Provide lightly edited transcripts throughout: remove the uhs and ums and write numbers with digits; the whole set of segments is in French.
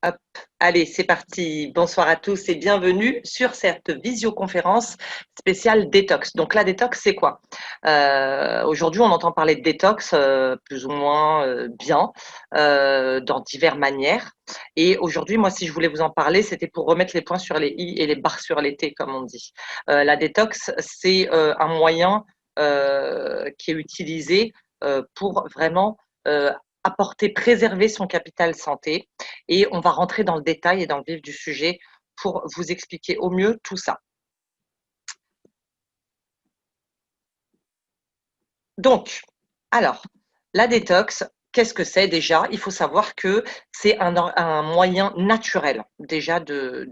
Hop, allez, c'est parti. Bonsoir à tous et bienvenue sur cette visioconférence spéciale détox. Donc la détox, c'est quoi? Aujourd'hui, on entend parler de détox plus ou moins bien, dans diverses manières. Et aujourd'hui, moi, si je voulais vous en parler, c'était pour remettre les points sur les i et les barres sur les t, comme on dit. La détox, c'est un moyen qui est utilisé pour vraiment apporter, préserver son capital santé. Et on va rentrer dans le détail et dans le vif du sujet pour vous expliquer au mieux tout ça. Donc, alors, la détox, qu'est-ce que c'est déjà? Il faut savoir que c'est un moyen naturel déjà de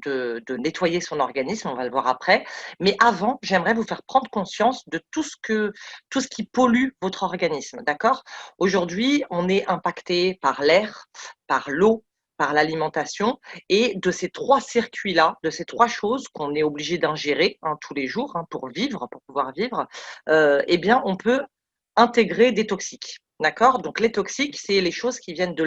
nettoyer son organisme, on va le voir après. Mais avant, j'aimerais vous faire prendre conscience de tout ce qui pollue votre organisme, d'accord? Aujourd'hui, on est impacté par l'air, par l'eau, par l'alimentation et de ces trois circuits-là, de ces trois choses qu'on est obligé d'ingérer tous les jours pour vivre, pour pouvoir vivre, eh bien, on peut intégrer des toxiques. D'accord? Donc les toxiques, c'est les choses qui viennent de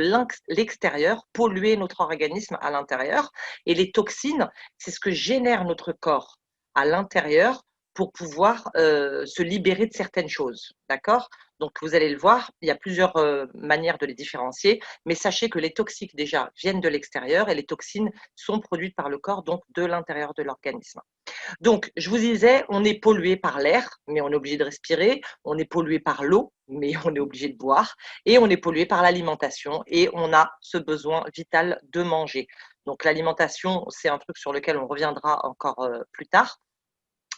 l'extérieur, polluer notre organisme à l'intérieur. Et les toxines, c'est ce que génère notre corps à l'intérieur pour pouvoir se libérer de certaines choses. D'accord? Donc vous allez le voir, il y a plusieurs manières de les différencier, mais sachez que les toxiques déjà viennent de l'extérieur et les toxines sont produites par le corps, donc de l'intérieur de l'organisme. Donc, je vous disais, on est pollué par l'air, mais on est obligé de respirer. On est pollué par l'eau, mais on est obligé de boire. Et on est pollué par l'alimentation et on a ce besoin vital de manger. Donc, l'alimentation, c'est un truc sur lequel on reviendra encore plus tard.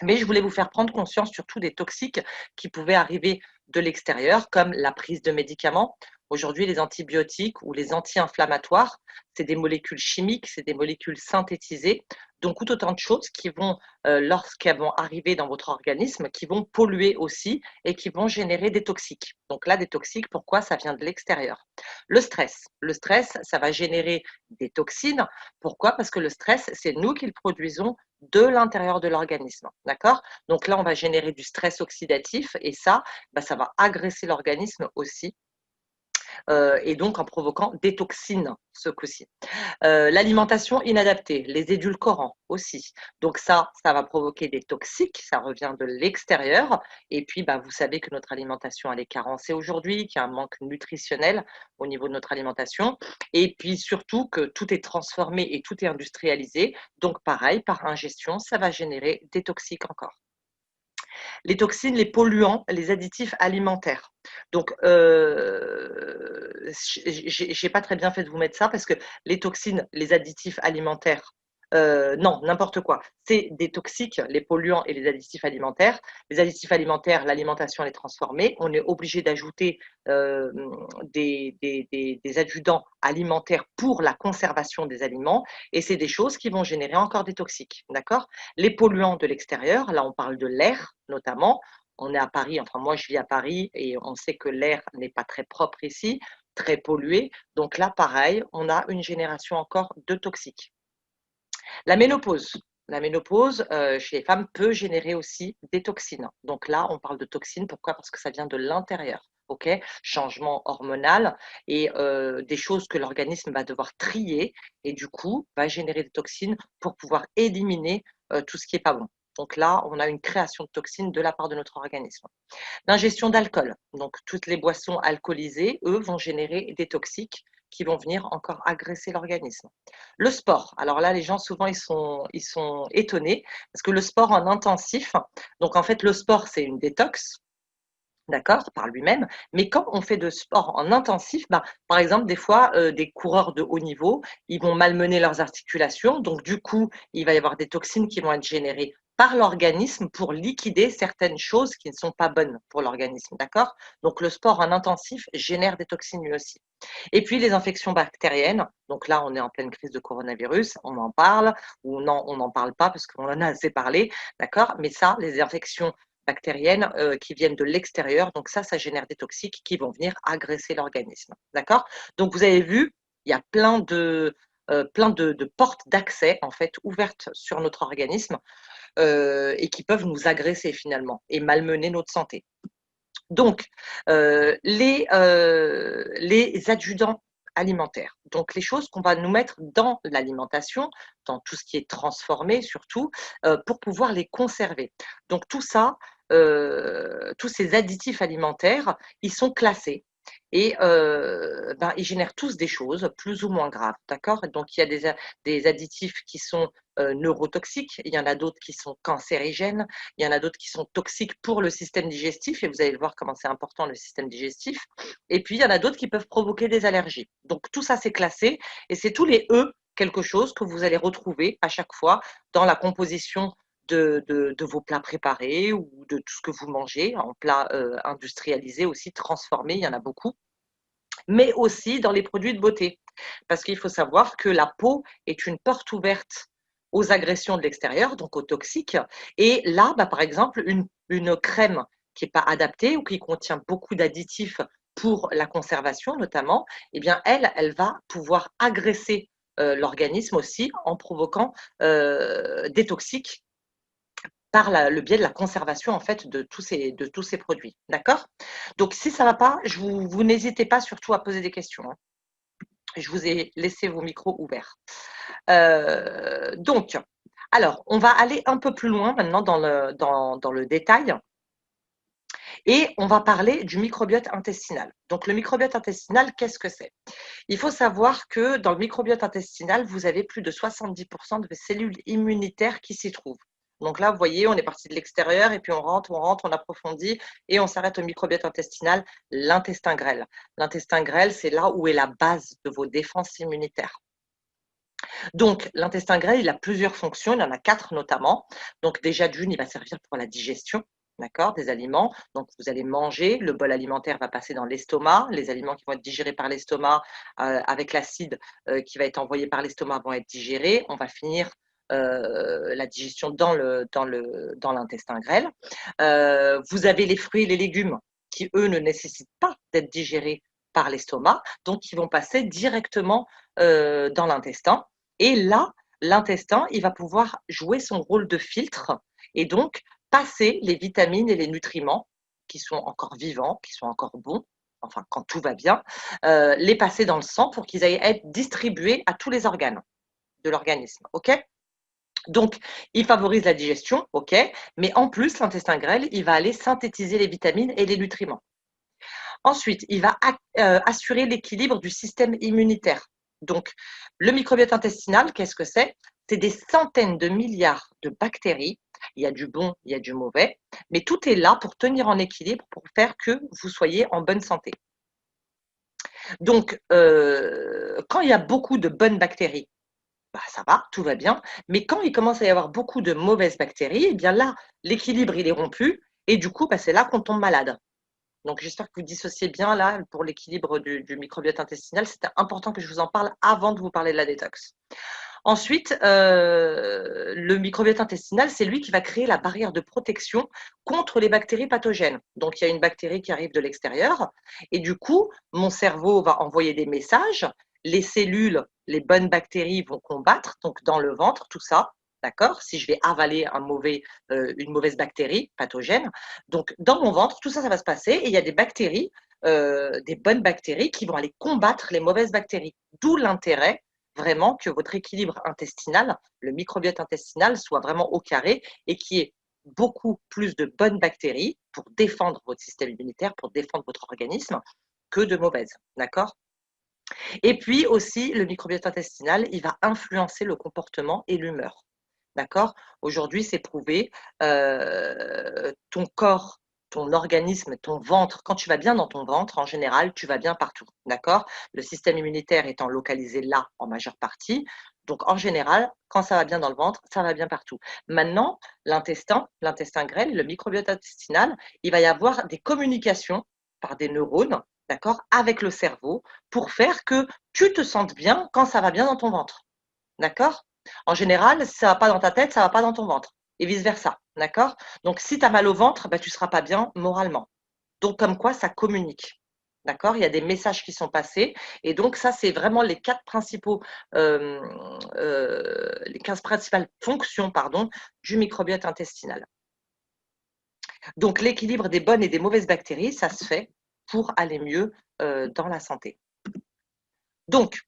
Mais je voulais vous faire prendre conscience surtout des toxiques qui pouvaient arriver de l'extérieur, comme la prise de médicaments. Aujourd'hui, les antibiotiques ou les anti-inflammatoires, c'est des molécules chimiques, c'est des molécules synthétisées, donc tout autant de choses qui vont, lorsqu'elles vont arriver dans votre organisme, qui vont polluer aussi et qui vont générer des toxiques. Donc là, des toxiques, pourquoi? Ça vient de l'extérieur. Le stress, ça va générer des toxines. Pourquoi? Parce que le stress, c'est nous qui le produisons de l'intérieur de l'organisme, d'accord? Donc là, on va générer du stress oxydatif et ça, bah, ça va agresser l'organisme aussi et donc en provoquant des toxines ce coup-ci. L'alimentation inadaptée, les édulcorants aussi. Donc ça va provoquer des toxiques, ça revient de l'extérieur. Et puis, bah, vous savez que notre alimentation, elle est carencée aujourd'hui, qu'il y a un manque nutritionnel au niveau de notre alimentation. Et puis surtout que tout est transformé et tout est industrialisé. Donc pareil, par ingestion, ça va générer des toxiques encore. Les toxines, les polluants, les additifs alimentaires. Donc, j'ai pas très bien fait de vous mettre ça parce que les toxines, les additifs alimentaires, non, n'importe quoi. C'est des toxiques, les polluants et les additifs alimentaires. Les additifs alimentaires, l'alimentation, elle est transformée. On est obligé d'ajouter des adjuvants alimentaires pour la conservation des aliments et c'est des choses qui vont générer encore des toxiques. D'accord? Les polluants de l'extérieur, là on parle de l'air notamment. On est à Paris, enfin moi je vis à Paris et on sait que l'air n'est pas très propre ici, très pollué. Donc là pareil, on a une génération encore de toxiques. La ménopause. La ménopause, chez les femmes peut générer aussi des toxines. Donc là, on parle de toxines, pourquoi? Parce que ça vient de l'intérieur, OK? Changement hormonal et des choses que l'organisme va devoir trier et du coup, va générer des toxines pour pouvoir éliminer, tout ce qui est pas bon. Donc là, on a une création de toxines de la part de notre organisme. L'ingestion d'alcool, donc toutes les boissons alcoolisées, eux, vont générer des toxiques qui vont venir encore agresser l'organisme. Le sport, alors là, les gens souvent ils sont étonnés parce que le sport en intensif, donc en fait le sport c'est une détox, d'accord, par lui-même, mais quand on fait de sport en intensif, bah, par exemple des fois des coureurs de haut niveau, ils vont malmener leurs articulations, donc du coup il va y avoir des toxines qui vont être générées par l'organisme pour liquider certaines choses qui ne sont pas bonnes pour l'organisme, d'accord? Donc le sport en intensif génère des toxines lui aussi. Et puis les infections bactériennes, donc là on est en pleine crise de coronavirus, on en parle ou non, on n'en parle pas parce qu'on en a assez parlé, d'accord? Mais ça, les infections bactériennes qui viennent de l'extérieur, donc ça génère des toxiques qui vont venir agresser l'organisme, d'accord? Donc vous avez vu, il y a plein de portes d'accès en fait ouvertes sur notre organisme et qui peuvent nous agresser finalement et malmener notre santé. Donc, les adjudants alimentaires. Donc, les choses qu'on va nous mettre dans l'alimentation, dans tout ce qui est transformé surtout, pour pouvoir les conserver. Donc, tout ça, tous ces additifs alimentaires, ils sont classés et ils génèrent tous des choses plus ou moins graves, d'accord? Donc il y a des additifs qui sont, neurotoxiques, il y en a d'autres qui sont cancérigènes, il y en a d'autres qui sont toxiques pour le système digestif et vous allez voir comment c'est important le système digestif et puis il y en a d'autres qui peuvent provoquer des allergies. Donc tout ça, c'est classé et c'est tous les E quelque chose que vous allez retrouver à chaque fois dans la composition de vos plats préparés ou de tout ce que vous mangez en plats, industrialisés aussi, transformés, il y en a beaucoup, mais aussi dans les produits de beauté. Parce qu'il faut savoir que la peau est une porte ouverte aux agressions de l'extérieur, donc aux toxiques. Et là, par exemple, une crème qui n'est pas adaptée ou qui contient beaucoup d'additifs pour la conservation notamment, eh bien elle va pouvoir agresser l'organisme aussi en provoquant des toxiques par le biais de la conservation en fait de tous ces produits. D'accord? Donc si ça ne va pas, vous n'hésitez pas surtout à poser des questions, hein. Je vous ai laissé vos micros ouverts. Donc, alors, on va aller un peu plus loin maintenant dans le détail et on va parler du microbiote intestinal. Donc, le microbiote intestinal, qu'est-ce que c'est? Il faut savoir que dans le microbiote intestinal, vous avez plus de 70% de cellules immunitaires qui s'y trouvent. Donc là, vous voyez, on est parti de l'extérieur et puis on rentre, on approfondit et on s'arrête au microbiote intestinal, l'intestin grêle. L'intestin grêle, c'est là où est la base de vos défenses immunitaires. Donc, l'intestin grêle, il a plusieurs fonctions, il y en a 4 notamment. Donc déjà, d'une, il va servir pour la digestion, d'accord, des aliments. Donc, vous allez manger, le bol alimentaire va passer dans l'estomac, les aliments qui vont être digérés par l'estomac, avec l'acide qui va être envoyé par l'estomac vont être digérés. On va finir la digestion dans l'intestin grêle. Vous avez les fruits et les légumes qui, eux, ne nécessitent pas d'être digérés par l'estomac, donc ils vont passer directement dans l'intestin. Et là, l'intestin, il va pouvoir jouer son rôle de filtre et donc passer les vitamines et les nutriments qui sont encore vivants, qui sont encore bons, enfin quand tout va bien, les passer dans le sang pour qu'ils aillent être distribués à tous les organes de l'organisme. OK? Donc, il favorise la digestion, OK, mais en plus, l'intestin grêle, il va aller synthétiser les vitamines et les nutriments. Ensuite, il va assurer l'équilibre du système immunitaire. Donc, le microbiote intestinal, qu'est-ce que c'est? C'est des centaines de milliards de bactéries. Il y a du bon, il y a du mauvais, mais tout est là pour tenir en équilibre, pour faire que vous soyez en bonne santé. Donc, quand il y a beaucoup de bonnes bactéries, ça va, tout va bien. Mais quand il commence à y avoir beaucoup de mauvaises bactéries, eh bien là, l'équilibre, il est rompu et du coup, c'est là qu'on tombe malade. Donc, j'espère que vous dissociez bien là pour l'équilibre du microbiote intestinal. C'était important que je vous en parle avant de vous parler de la détox. Ensuite, le microbiote intestinal, c'est lui qui va créer la barrière de protection contre les bactéries pathogènes. Donc, il y a une bactérie qui arrive de l'extérieur et du coup, mon cerveau va envoyer des messages. Les cellules, les bonnes bactéries vont combattre, donc dans le ventre, tout ça. D'accord? Si je vais avaler une mauvaise bactérie pathogène. Donc, dans mon ventre, tout ça, ça va se passer et il y a des bactéries, des bonnes bactéries qui vont aller combattre les mauvaises bactéries. D'où l'intérêt vraiment que votre équilibre intestinal, le microbiote intestinal soit vraiment au carré et qu'il y ait beaucoup plus de bonnes bactéries pour défendre votre système immunitaire, pour défendre votre organisme, que de mauvaises. D'accord? Et puis aussi, le microbiote intestinal, il va influencer le comportement et l'humeur. D'accord? Aujourd'hui, c'est prouvé, ton corps, ton organisme, ton ventre, quand tu vas bien dans ton ventre, en général, tu vas bien partout. D'accord? Le système immunitaire étant localisé là, en majeure partie. Donc, en général, quand ça va bien dans le ventre, ça va bien partout. Maintenant, l'intestin grêle, le microbiote intestinal, il va y avoir des communications par des neurones, d'accord, avec le cerveau pour faire que tu te sentes bien quand ça va bien dans ton ventre. D'accord? En général, si ça va pas dans ta tête, ça va pas dans ton ventre et vice versa, d'accord? Donc si tu as mal au ventre, tu seras pas bien moralement. Donc comme quoi ça communique. D'accord? Il y a des messages qui sont passés et donc ça, c'est vraiment les 4 principaux, les 15 principales fonctions, pardon, du microbiote intestinal. Donc l'équilibre des bonnes et des mauvaises bactéries, ça se fait pour aller mieux, dans la santé. Donc,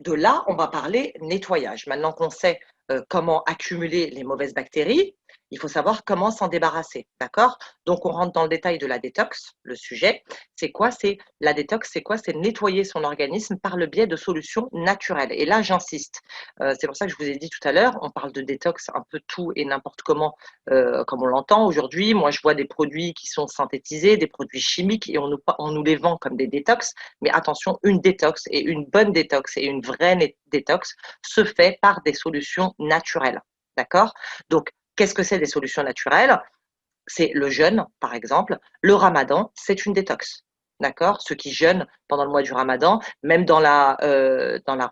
de là, on va parler nettoyage. Maintenant qu'on sait comment accumuler les mauvaises bactéries, il faut savoir comment s'en débarrasser, d'accord? Donc, on rentre dans le détail de la détox, le sujet. C'est quoi? C'est la détox, c'est quoi? C'est nettoyer son organisme par le biais de solutions naturelles. Et là, j'insiste. C'est pour ça que je vous ai dit tout à l'heure, on parle de détox un peu tout et n'importe comment, comme on l'entend aujourd'hui. Moi, je vois des produits qui sont synthétisés, des produits chimiques, et on nous les vend comme des détox. Mais attention, une détox et une bonne détox et une vraie détox se fait par des solutions naturelles. D'accord? Donc, qu'est-ce que c'est des solutions naturelles? C'est le jeûne, par exemple. Le ramadan, c'est une détox. D'accord? Ceux qui jeûnent pendant le mois du ramadan, même dans la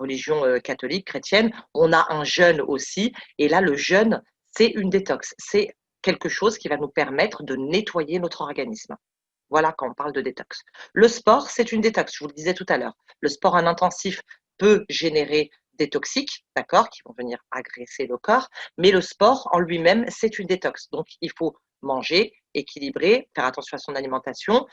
religion catholique, chrétienne, on a un jeûne aussi. Et là, le jeûne, c'est une détox. C'est quelque chose qui va nous permettre de nettoyer notre organisme. Voilà quand on parle de détox. Le sport, c'est une détox, je vous le disais tout à l'heure. Le sport en intensif peut générer des toxiques, d'accord, qui vont venir agresser le corps, mais le sport en lui-même, c'est une détox. Donc, il faut manger, équilibrer, faire attention à son alimentation,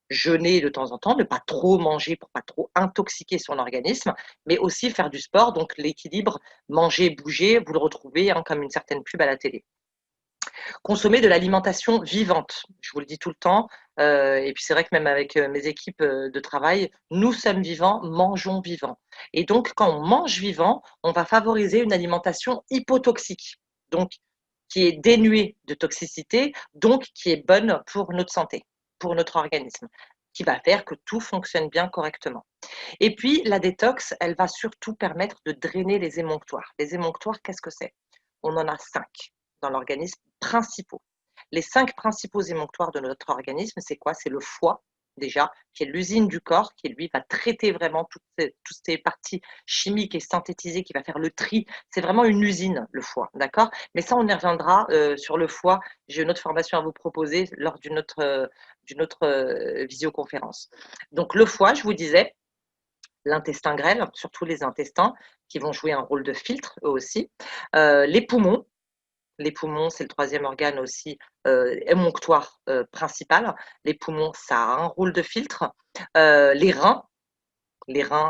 jeûner de temps en temps, ne pas trop manger pour pas trop intoxiquer son organisme, mais aussi faire du sport. Donc, l'équilibre, manger, bouger, vous le retrouvez comme une certaine pub à la télé. Consommer de l'alimentation vivante, je vous le dis tout le temps, et puis c'est vrai que même avec, mes équipes, de travail, nous sommes vivants, mangeons vivant et donc quand on mange vivant, on va favoriser une alimentation hypotoxique, donc qui est dénuée de toxicité, donc qui est bonne pour notre santé, pour notre organisme, qui va faire que tout fonctionne bien correctement et puis la détox, elle va surtout permettre de drainer les émonctoires. Les émonctoires, qu'est-ce que c'est? On en a 5 dans l'organisme principaux. Les 5 principaux émonctoires de notre organisme, c'est quoi? C'est le foie, déjà, qui est l'usine du corps, qui lui va traiter vraiment toutes ces parties chimiques et synthétisées, qui va faire le tri. C'est vraiment une usine, le foie, d'accord? Mais ça, on y reviendra sur le foie. J'ai une autre formation à vous proposer lors d'une autre visioconférence. Donc le foie, je vous disais, l'intestin grêle, surtout les intestins, qui vont jouer un rôle de filtre, eux aussi. Les poumons, c'est le troisième organe aussi émonctoire principal. Les poumons, ça a un rôle de filtre. Les reins,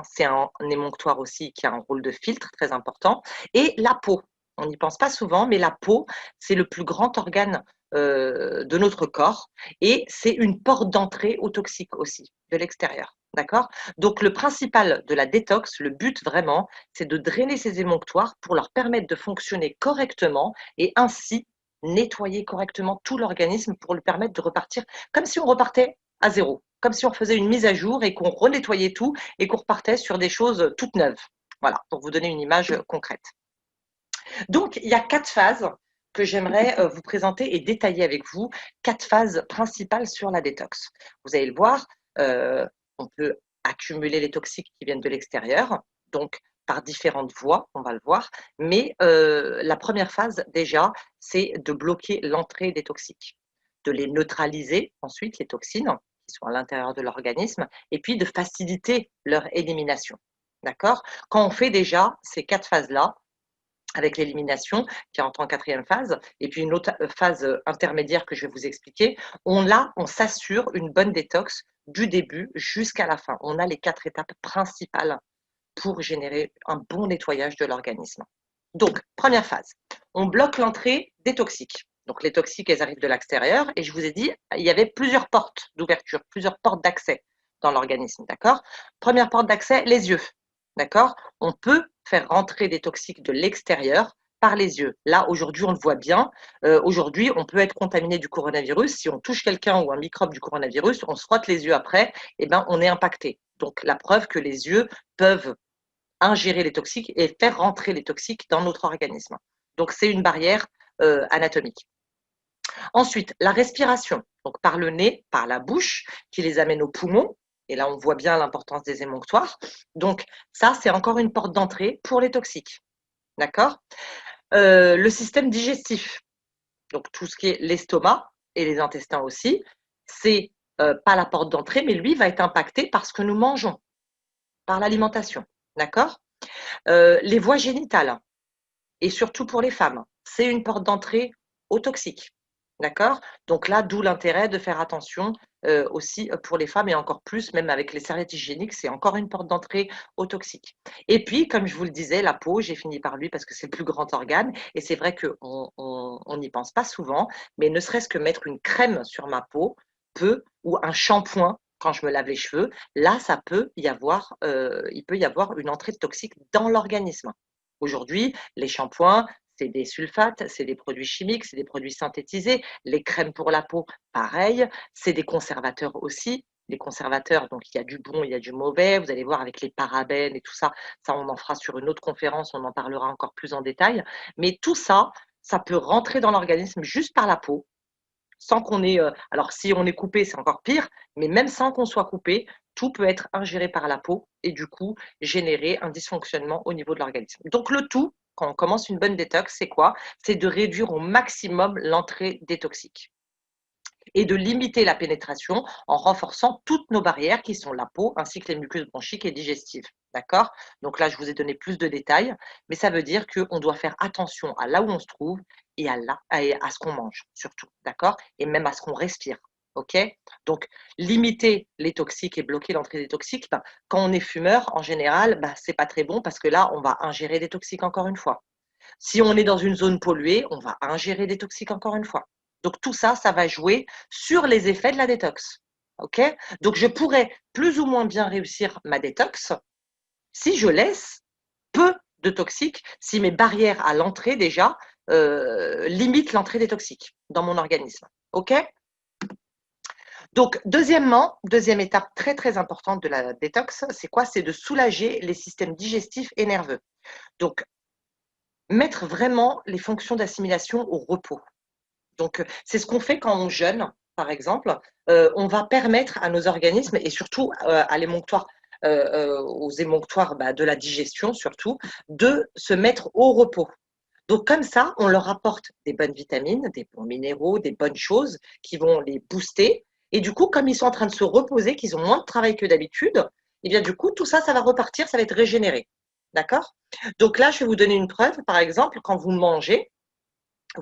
c'est un émonctoire aussi qui a un rôle de filtre très important. Et la peau, on n'y pense pas souvent, mais la peau, c'est le plus grand organe de notre corps et c'est une porte d'entrée aux toxiques aussi, de l'extérieur. D'accord? Donc, le principal de la détox, le but vraiment, c'est de drainer ces émonctoires pour leur permettre de fonctionner correctement et ainsi nettoyer correctement tout l'organisme pour lui permettre de repartir comme si on repartait à zéro, comme si on faisait une mise à jour et qu'on renettoyait tout et qu'on repartait sur des choses toutes neuves. Voilà, pour vous donner une image concrète. Donc, il y a 4 phases que j'aimerais vous présenter et détailler avec vous, 4 phases principales sur la détox. Vous allez le voir, on peut accumuler les toxiques qui viennent de l'extérieur, donc par différentes voies, on va le voir, mais la première phase déjà, c'est de bloquer l'entrée des toxiques, de les neutraliser ensuite, les toxines qui sont à l'intérieur de l'organisme et puis de faciliter leur élimination. D'accord? Quand on fait déjà ces 4 phases-là, avec l'élimination qui entre en quatrième phase et puis une autre phase intermédiaire que je vais vous expliquer, on s'assure une bonne détox du début jusqu'à la fin. On a les 4 étapes principales pour générer un bon nettoyage de l'organisme. Donc, première phase, on bloque l'entrée des toxiques. Donc, les toxiques, elles arrivent de l'extérieur et je vous ai dit, il y avait plusieurs portes d'ouverture, plusieurs portes d'accès dans l'organisme, d'accord? Première porte d'accès, les yeux, d'accord? On peut faire rentrer des toxiques de l'extérieur par les yeux. Là, aujourd'hui, on le voit bien. Aujourd'hui, on peut être contaminé du coronavirus. Si on touche quelqu'un ou un microbe du coronavirus, on se frotte les yeux après, eh ben, on est impacté. Donc, la preuve que les yeux peuvent ingérer les toxiques et faire rentrer les toxiques dans notre organisme. Donc, c'est une barrière anatomique. Ensuite, la respiration, donc par le nez, par la bouche, qui les amène aux poumons. Et là, on voit bien l'importance des émonctoires. Donc, ça, c'est encore une porte d'entrée pour les toxiques. D'accord? Le système digestif, donc tout ce qui est l'estomac et les intestins aussi, c'est pas la porte d'entrée, mais lui va être impacté par ce que nous mangeons, par l'alimentation. D'accord? Les voies génitales, et surtout pour les femmes, c'est une porte d'entrée aux toxiques. D'accord? Donc là, d'où l'intérêt de faire attention aussi pour les femmes et encore plus, même avec les serviettes hygiéniques, c'est encore une porte d'entrée aux toxiques. Et puis, comme je vous le disais, la peau, j'ai fini par lui parce que c'est le plus grand organe et c'est vrai qu'on n'y pense pas souvent, mais ne serait-ce que mettre une crème sur ma peau peut ou un shampoing quand je me lave les cheveux, là, il peut y avoir une entrée de toxiques dans l'organisme. Aujourd'hui, les shampoings, c'est des sulfates, c'est des produits chimiques, c'est des produits synthétisés. Les crèmes pour la peau, pareil, c'est des conservateurs aussi. Les conservateurs, donc il y a du bon, il y a du mauvais. Vous allez voir avec les parabènes et tout ça, ça on en fera sur une autre conférence, on en parlera encore plus en détail. Mais tout ça, ça peut rentrer dans l'organisme juste par la peau, sans qu'on ait, alors si on est coupé, c'est encore pire, mais même sans qu'on soit coupé, tout peut être ingéré par la peau et du coup générer un dysfonctionnement au niveau de l'organisme. Donc le tout, quand on commence une bonne détox, c'est quoi? C'est de réduire au maximum l'entrée des toxiques et de limiter la pénétration en renforçant toutes nos barrières qui sont la peau ainsi que les muqueuses bronchiques et digestives. D'accord? Donc là, je vous ai donné plus de détails, mais ça veut dire qu'on doit faire attention à là où on se trouve et à ce qu'on mange, surtout. D'accord? Et même à ce qu'on respire. OK? Donc, limiter les toxiques et bloquer l'entrée des toxiques, ben, quand on est fumeur, en général, ben, c'est pas très bon parce que là, on va ingérer des toxiques encore une fois. Si on est dans une zone polluée, on va ingérer des toxiques encore une fois. Donc tout ça, ça va jouer sur les effets de la détox. OK? Donc je pourrais plus ou moins bien réussir ma détox si je laisse peu de toxiques, si mes barrières à l'entrée déjà limitent l'entrée des toxiques dans mon organisme. OK? Donc deuxièmement, deuxième étape très très importante de la détox, c'est quoi? C'est de soulager les systèmes digestifs et nerveux. Donc mettre vraiment les fonctions d'assimilation au repos. Donc, c'est ce qu'on fait quand on jeûne, par exemple. On va permettre à nos organismes et surtout, à l'émonctoire, aux émonctoires, bah, de la digestion surtout, de se mettre au repos. Donc comme ça, on leur apporte des bonnes vitamines, des bons minéraux, des bonnes choses qui vont les booster et du coup, comme ils sont en train de se reposer, qu'ils ont moins de travail que d'habitude, et bien du coup, tout ça, ça va repartir, ça va être régénéré. D'accord? Donc là, je vais vous donner une preuve. Par exemple, quand vous mangez,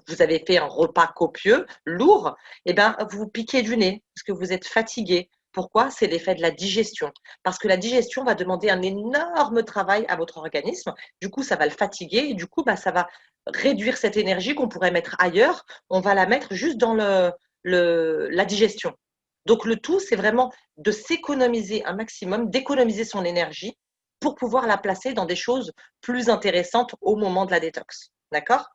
vous avez fait un repas copieux, lourd, et ben, vous piquez du nez parce que vous êtes fatigué. Pourquoi? C'est l'effet de la digestion. Parce que la digestion va demander un énorme travail à votre organisme. Du coup, ça va le fatiguer et du coup, bah, ça va réduire cette énergie qu'on pourrait mettre ailleurs. On va la mettre juste dans la digestion. Donc, le tout, c'est vraiment de s'économiser un maximum, d'économiser son énergie pour pouvoir la placer dans des choses plus intéressantes au moment de la détox. D'accord?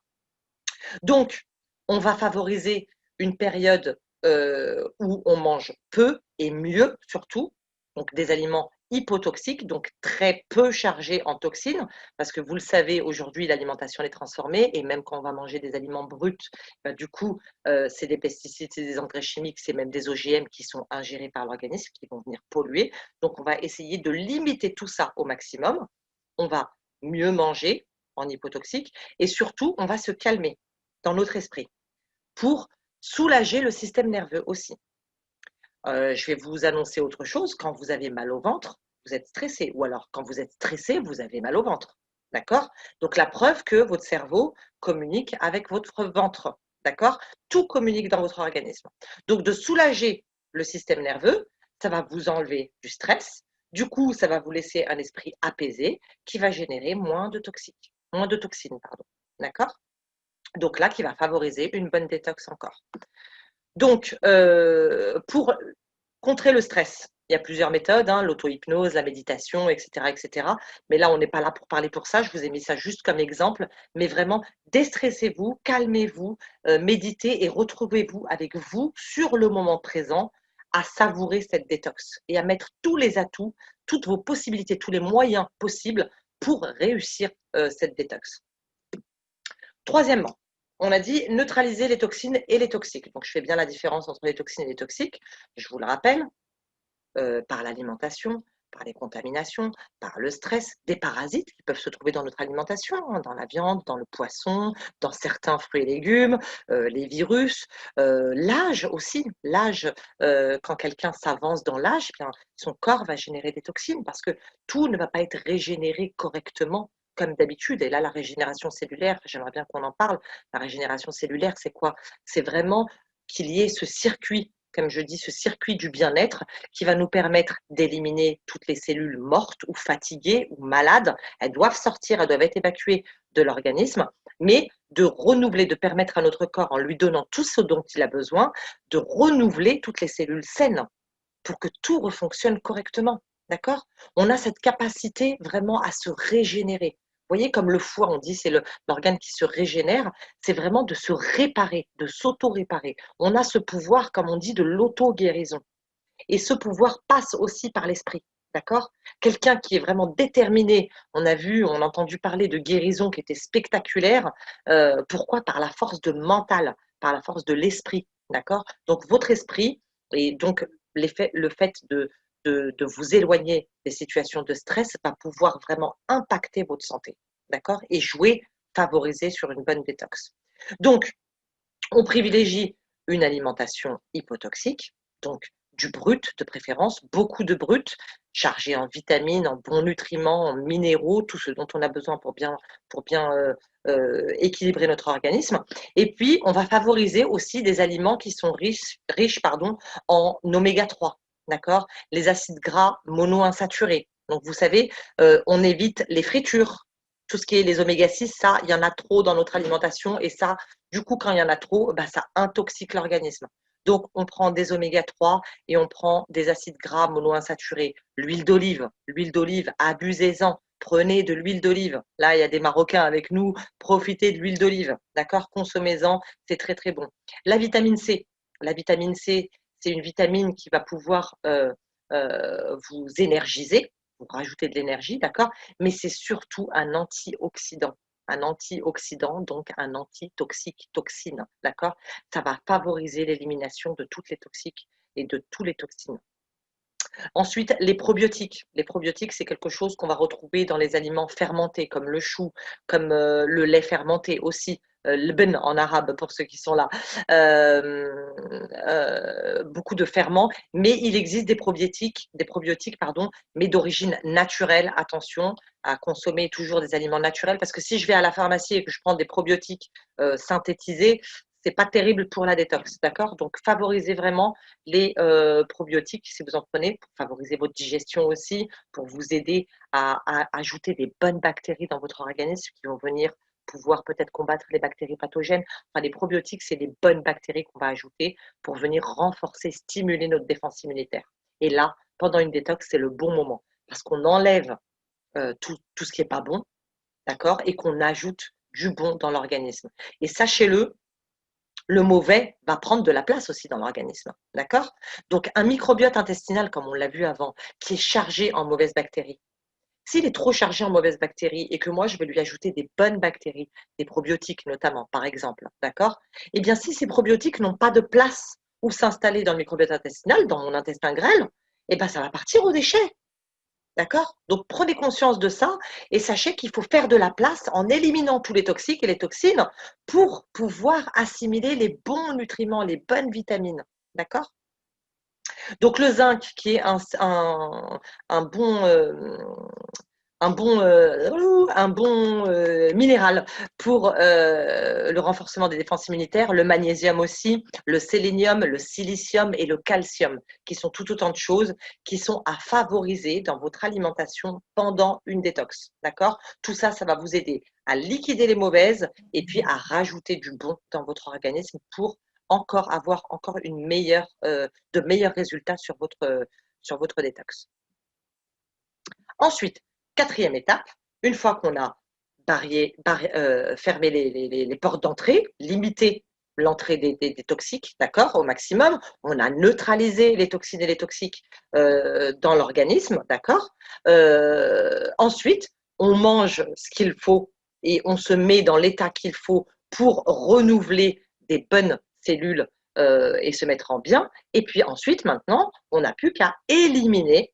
Donc, on va favoriser une période où on mange peu et mieux surtout, donc des aliments hypotoxiques, donc très peu chargés en toxines, parce que vous le savez, aujourd'hui, l'alimentation est transformée et même quand on va manger des aliments bruts, bah, du coup, c'est des pesticides, c'est des engrais chimiques, c'est même des OGM qui sont ingérés par l'organisme, qui vont venir polluer. Donc, on va essayer de limiter tout ça au maximum. On va mieux manger en hypotoxique et surtout, on va se calmer dans notre esprit pour soulager le système nerveux aussi. Je vais vous annoncer autre chose, quand vous avez mal au ventre, vous êtes stressé ou alors quand vous êtes stressé, vous avez mal au ventre. D'accord? Donc la preuve que votre cerveau communique avec votre ventre. D'accord? Tout communique dans votre organisme. Donc de soulager le système nerveux, ça va vous enlever du stress. Du coup, ça va vous laisser un esprit apaisé qui va générer moins de toxiques, moins de toxines, pardon. D'accord? Donc là, qui va favoriser une bonne détox encore. Donc, pour contrer le stress, il y a plusieurs méthodes, hein, l'auto-hypnose, la méditation, et cetera, et cetera. Mais là, on n'est pas là pour parler pour ça. Je vous ai mis ça juste comme exemple. Mais vraiment, déstressez-vous, calmez-vous, méditez et retrouvez-vous avec vous sur le moment présent à savourer cette détox et à mettre tous les atouts, toutes vos possibilités, tous les moyens possibles pour réussir cette détox. Troisièmement, on a dit neutraliser les toxines et les toxiques. Donc, je fais bien la différence entre les toxines et les toxiques. Je vous le rappelle, par l'alimentation, par les contaminations, par le stress, des parasites qui peuvent se trouver dans notre alimentation, hein, dans la viande, dans le poisson, dans certains fruits et légumes, les virus, l'âge aussi. L'âge, quand quelqu'un s'avance dans l'âge, eh bien, son corps va générer des toxines parce que tout ne va pas être régénéré correctement comme d'habitude. Et là, la régénération cellulaire, j'aimerais bien qu'on en parle. La régénération cellulaire, c'est quoi? C'est vraiment qu'il y ait ce circuit comme je dis, ce circuit du bien-être qui va nous permettre d'éliminer toutes les cellules mortes ou fatiguées ou malades. Elles doivent sortir, elles doivent être évacuées de l'organisme, mais de renouveler, de permettre à notre corps, en lui donnant tout ce dont il a besoin, de renouveler toutes les cellules saines pour que tout refonctionne correctement. D'accord? On a cette capacité vraiment à se régénérer. Vous voyez, comme le foie, on dit, c'est l'organe qui se régénère, c'est vraiment de se réparer, de s'auto-réparer. On a ce pouvoir, comme on dit, de l'auto-guérison. Et ce pouvoir passe aussi par l'esprit. D'accord? Quelqu'un qui est vraiment déterminé, on a vu, on a entendu parler de guérison qui était spectaculaire. Pourquoi? Par la force de mental, par la force de l'esprit. D'accord? Donc votre esprit, et donc le fait de vous éloigner des situations de stress va pouvoir vraiment impacter votre santé. D'accord? Et jouer, favoriser sur une bonne détox. Donc, on privilégie une alimentation hypotoxique, donc du brut de préférence, beaucoup de brut, chargé en vitamines, en bons nutriments, en minéraux, tout ce dont on a besoin pour bien équilibrer notre organisme. Et puis, on va favoriser aussi des aliments qui sont riches pardon, en oméga 3, d'accord? Les acides gras monoinsaturés. Donc, vous savez, on évite les fritures. Tout ce qui est les oméga 6, ça, il y en a trop dans notre alimentation et ça, du coup, quand il y en a trop, bah, ça intoxique l'organisme. Donc, on prend des oméga 3 et on prend des acides gras monoinsaturés. L'huile d'olive, abusez-en. Prenez de l'huile d'olive. Là, il y a des Marocains avec nous. Profitez de l'huile d'olive. D'accord? Consommez-en. C'est très, très bon. La vitamine C. La vitamine C, c'est une vitamine qui va pouvoir vous énergiser, vous rajouter de l'énergie, d'accord? Mais c'est surtout un antioxydant. Un antioxydant, donc un antitoxique, toxine, d'accord? Ça va favoriser l'élimination de toutes les toxiques et de tous les toxines. Ensuite, les probiotiques. Les probiotiques, c'est quelque chose qu'on va retrouver dans les aliments fermentés, comme le chou, comme le lait fermenté aussi, l'bn en arabe pour ceux qui sont là. Beaucoup de ferments, mais il existe des probiotiques pardon, mais d'origine naturelle. Attention à consommer toujours des aliments naturels, parce que si je vais à la pharmacie et que je prends des probiotiques synthétisés, c'est pas terrible pour la détox, d'accord? Donc favorisez vraiment les probiotiques si vous en prenez, pour favoriser votre digestion aussi, pour vous aider à ajouter des bonnes bactéries dans votre organisme qui vont venir pouvoir peut-être combattre les bactéries pathogènes. Enfin, les probiotiques, c'est les bonnes bactéries qu'on va ajouter pour venir renforcer, stimuler notre défense immunitaire. Et là, pendant une détox, c'est le bon moment parce qu'on enlève tout ce qui n'est pas bon, d'accord? Et qu'on ajoute du bon dans l'organisme. Et sachez-le, le mauvais va prendre de la place aussi dans l'organisme, d'accord? Donc un microbiote intestinal, comme on l'a vu avant, qui est chargé en mauvaises bactéries. S'il est trop chargé en mauvaises bactéries et que moi je vais lui ajouter des bonnes bactéries, des probiotiques notamment, par exemple, d'accord? Eh bien, si ces probiotiques n'ont pas de place où s'installer dans le microbiote intestinal, dans mon intestin grêle, eh ben ça va partir aux déchets. D'accord? Donc prenez conscience de ça et sachez qu'il faut faire de la place en éliminant tous les toxiques et les toxines pour pouvoir assimiler les bons nutriments, les bonnes vitamines. D'accord? Donc le zinc qui est un bon, un bon minéral pour le renforcement des défenses immunitaires, le magnésium aussi, le sélénium, le silicium et le calcium, qui sont tout autant de choses qui sont à favoriser dans votre alimentation pendant une détox. D'accord? Tout ça, ça va vous aider à liquider les mauvaises et puis à rajouter du bon dans votre organisme pour avoir encore de meilleurs résultats sur votre détox. Ensuite, quatrième étape, une fois qu'on a fermé les portes d'entrée, limité l'entrée des toxiques, d'accord, au maximum, on a neutralisé les toxines et les toxiques dans l'organisme, d'accord. Ensuite, on mange ce qu'il faut et on se met dans l'état qu'il faut pour renouveler des bonnes cellules et se mettre en bien. Et puis ensuite, maintenant, on n'a plus qu'à éliminer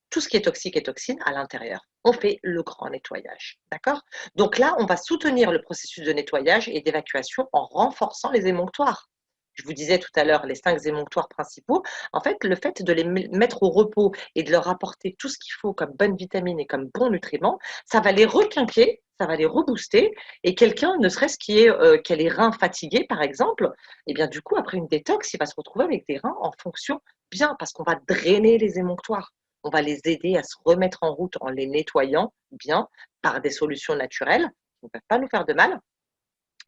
tout ce qui est toxique et toxine à l'intérieur. On fait le grand nettoyage, d'accord? Donc là, on va soutenir le processus de nettoyage et d'évacuation en renforçant les émonctoires. je vous disais tout à l'heure les 5 émonctoires principaux, en fait, le fait de les mettre au repos et de leur apporter tout ce qu'il faut comme bonnes vitamines et comme bons nutriments, ça va les requinquer, ça va les rebooster et quelqu'un, ne serait-ce qui a les reins fatigués, par exemple, et bien, du coup, après une détox, il va se retrouver avec des reins en fonction bien parce qu'on va drainer les émonctoires. On va les aider à se remettre en route en les nettoyant bien par des solutions naturelles qui ne peuvent pas nous faire de mal.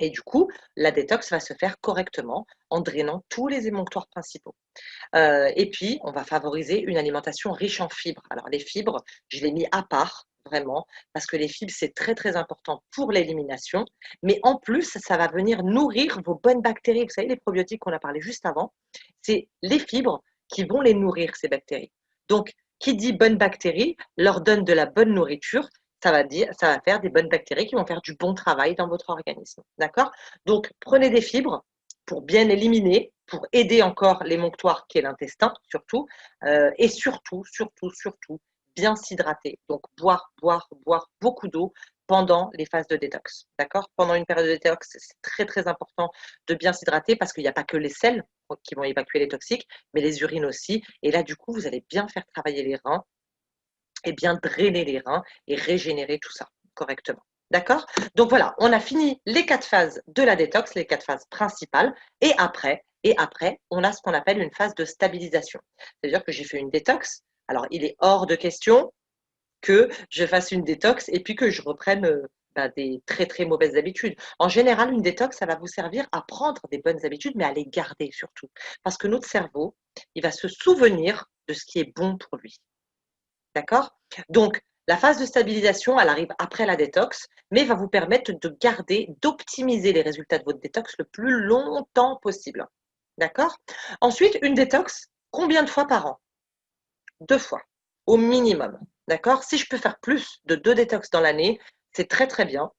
Et du coup, la détox va se faire correctement en drainant tous les émonctoires principaux. Et puis, on va favoriser une alimentation riche en fibres. Alors, les fibres, je l'ai mis à part, vraiment, parce que les fibres, c'est très, très important pour l'élimination. Mais en plus, ça va venir nourrir vos bonnes bactéries. Vous savez, les probiotiques qu'on a parlé juste avant, c'est les fibres qui vont les nourrir, ces bactéries. Donc, qui dit bonnes bactéries leur donne de la bonne nourriture. Ça va faire des bonnes bactéries qui vont faire du bon travail dans votre organisme. D'accord? Donc, prenez des fibres pour bien éliminer, pour aider encore l'émonctoire qui est l'intestin, surtout, et surtout, surtout, surtout, bien s'hydrater. Donc, boire, boire, boire beaucoup d'eau pendant les phases de détox. D'accord? Pendant une période de détox, c'est très, très important de bien s'hydrater parce qu'il n'y a pas que les selles qui vont évacuer les toxiques, mais les urines aussi. Et là, du coup, vous allez bien faire travailler les reins et bien drainer les reins et régénérer tout ça correctement. D'accord? Donc voilà, on a fini les 4 phases de la détox, les 4 phases principales. Et après, on a ce qu'on appelle une phase de stabilisation. C'est-à-dire que j'ai fait une détox. Alors, il est hors de question que je fasse une détox et puis que je reprenne des très très mauvaises habitudes. En général, une détox, ça va vous servir à prendre des bonnes habitudes, mais à les garder surtout. Parce que notre cerveau, il va se souvenir de ce qui est bon pour lui. D'accord? Donc, la phase de stabilisation, elle arrive après la détox, mais va vous permettre de garder, d'optimiser les résultats de votre détox le plus longtemps possible. D'accord? Ensuite, une détox, combien de fois par an? 2 fois, au minimum. D'accord? Si je peux faire plus de 2 détox dans l'année, c'est très très bien.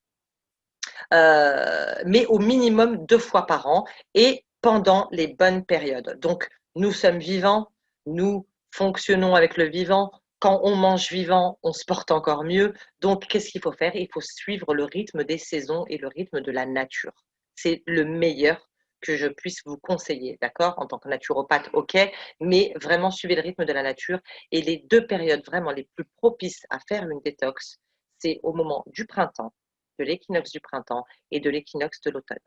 Mais au minimum 2 fois par an et pendant les bonnes périodes. Donc, nous sommes vivants, nous fonctionnons avec le vivant. Quand on mange vivant, on se porte encore mieux. Donc, qu'est-ce qu'il faut faire? Il faut suivre le rythme des saisons et le rythme de la nature. C'est le meilleur que je puisse vous conseiller, d'accord? En tant que naturopathe, OK, mais vraiment suivez le rythme de la nature et les 2 périodes vraiment les plus propices à faire une détox, c'est au moment du printemps, de l'équinoxe du printemps et de l'équinoxe de l'automne.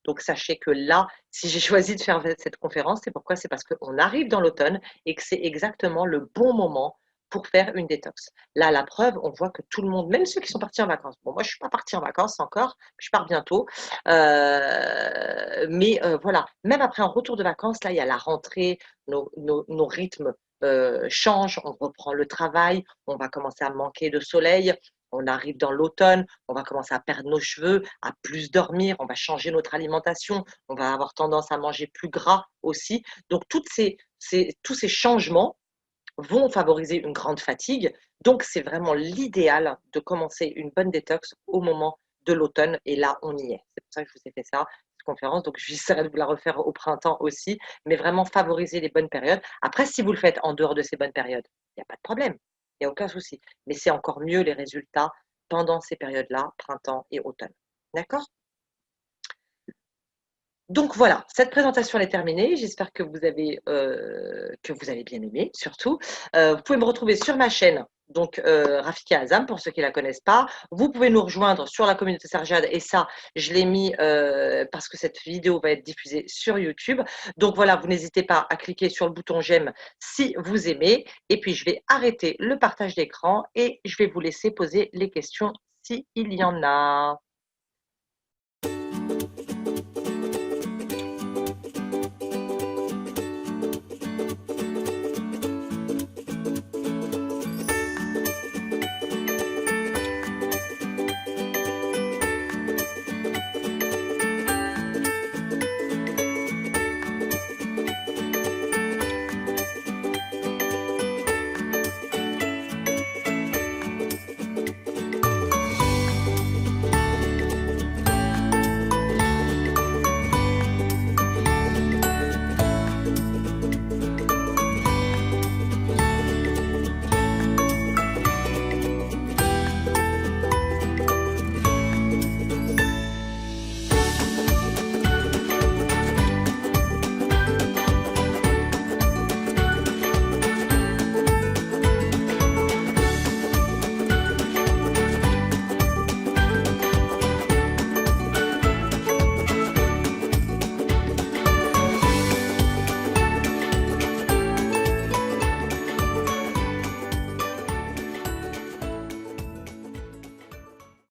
Donc sachez que là, si j'ai choisi de faire cette conférence, c'est pourquoi? C'est parce qu'on arrive dans l'automne et que c'est exactement le bon moment pour faire une détox. Là, la preuve, on voit que tout le monde, même ceux qui sont partis en vacances, bon, moi je ne suis pas partie en vacances encore, je pars bientôt, mais voilà, même après un retour de vacances, là, il y a la rentrée, nos rythmes changent, on reprend le travail, on va commencer à manquer de soleil, on arrive dans l'automne, on va commencer à perdre nos cheveux, à plus dormir, on va changer notre alimentation, on va avoir tendance à manger plus gras aussi. Donc tous ces changements vont favoriser une grande fatigue. Donc c'est vraiment l'idéal de commencer une bonne détox au moment de l'automne et là on y est. C'est pour ça que je vous ai fait ça, cette conférence. Donc j'essaierai de vous la refaire au printemps aussi, mais vraiment favoriser les bonnes périodes. Après, si vous le faites en dehors de ces bonnes périodes, il n'y a pas de problème, il n'y a aucun souci. Mais c'est encore mieux les résultats pendant ces périodes-là, printemps et automne. D'accord? Donc voilà, cette présentation elle est terminée. J'espère que vous avez bien aimé surtout. Vous pouvez me retrouver sur ma chaîne, donc Rafika Azam pour ceux qui la connaissent pas. Vous pouvez nous rejoindre sur la communauté Serjad et ça, je l'ai mis parce que cette vidéo va être diffusée sur YouTube. Donc voilà, vous n'hésitez pas à cliquer sur le bouton j'aime si vous aimez. Et puis je vais arrêter le partage d'écran et je vais vous laisser poser les questions s'il y en a.